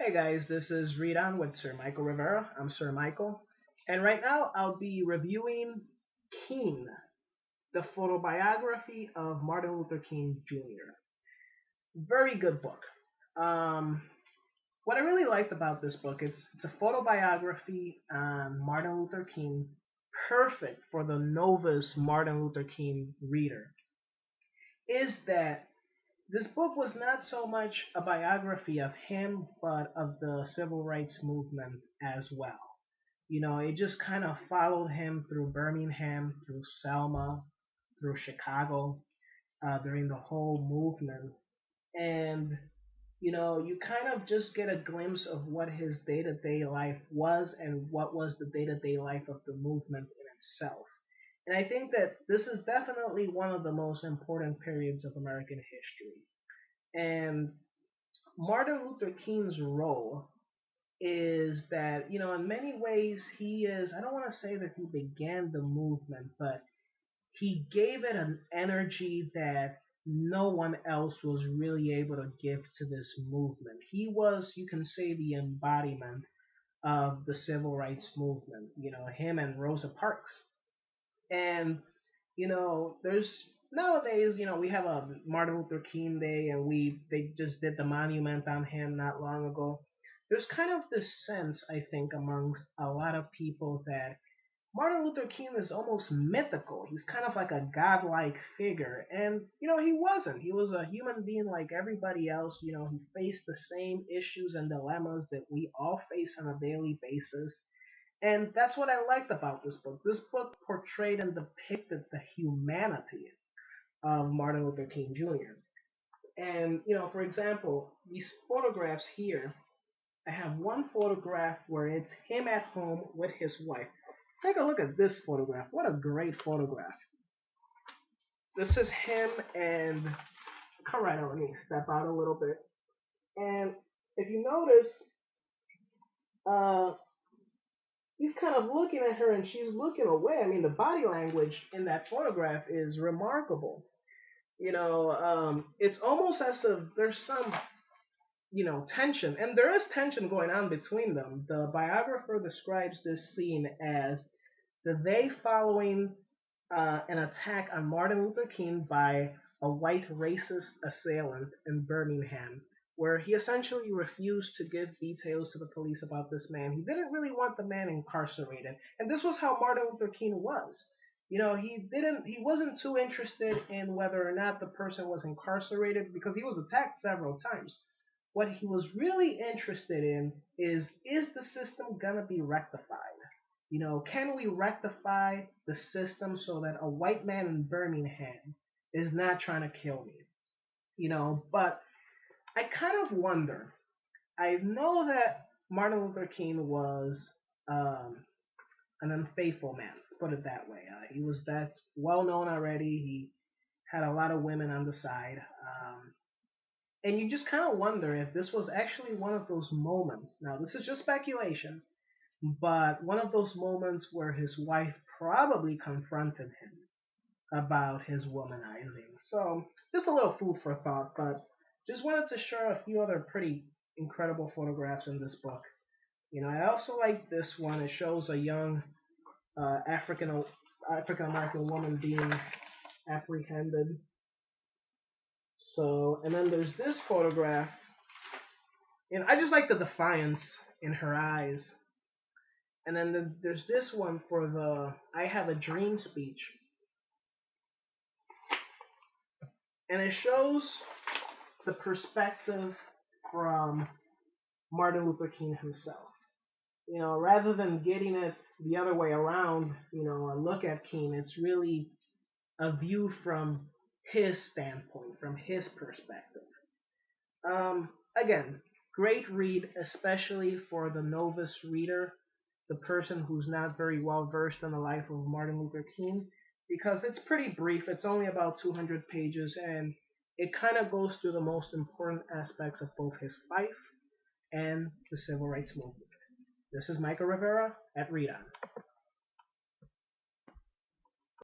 Hey guys, this is Read On with Sir Michael Rivera. I'm Sir Michael, and right now I'll be reviewing King, the photobiography of Martin Luther King Jr. Very good book. Um, what I really liked about this book, it's a photobiography on Martin Luther King, perfect for the novice Martin Luther King reader. Is that this book was not so much a biography of him, but of the civil rights movement as well. It just kind of followed him through Birmingham, through Selma, through Chicago, during the whole movement. And, you kind of just get a glimpse of what his day to day life was and what was the day to day life of the movement in itself. And I think that this is definitely one of the most important periods of American history. And Martin Luther King's role is that, in many ways, I don't want to say that he began the movement, but he gave it an energy that no one else was really able to give to this movement. He was, you can say, the embodiment of the civil rights movement, him and Rosa Parks. And there's nowadays, we have a Martin Luther King Day, and they just did the monument on him not long ago. There's kind of this sense, I think, amongst a lot of people that Martin Luther King is almost mythical. He's kind of like a godlike figure, and he wasn't. He was a human being like everybody else. He faced the same issues and dilemmas that we all face on a daily basis. And that's what I liked about this book. This book portrayed and depicted the humanity of Martin Luther King Jr. And, for example, these photographs here, I have one photograph where it's him at home with his wife. Take a look at this photograph. What a great photograph. This is him and, come right on, let me step out a little bit. And if you notice, uh, he's kind of looking at her and she's looking away. I mean, the body language in that photograph is remarkable. It's almost as if there's some, tension, and there is tension going on between them. The biographer describes this scene as the day following an attack on Martin Luther King by a white racist assailant in Birmingham, where he essentially refused to give details to the police about this man. He didn't really want the man incarcerated, and this was how Martin Luther King was. He wasn't too interested in whether or not the person was incarcerated because he was attacked several times. What he was really interested in is the system gonna be rectified? Can we rectify the system so that a white man in Birmingham is not trying to kill me? But I kind of wonder. I know that Martin Luther King was um, an unfaithful man, put it that way. That's well known already. He had a lot of women on the side. And you just kind of wonder if this was actually one of those moments. Now, this is just speculation, but one of those moments where his wife probably confronted him about his womanizing. So, just a little food for thought, but just wanted to share a few other pretty incredible photographs in this book. I also like this one. It shows a young African American woman being apprehended. So, and then there's this photograph, and I just like the defiance in her eyes. And then there's this one for the "I Have a Dream" speech, and it shows the perspective from Martin Luther King himself. Rather than getting it the other way around, a look at King, it's really a view from his standpoint, from his perspective. Again, great read, especially for the novice reader, the person who's not very well versed in the life of Martin Luther King, because it's pretty brief. It's only about 200 pages, and it kind of goes through the most important aspects of both his life and the civil rights movement. This is Michael Rivera at Read On.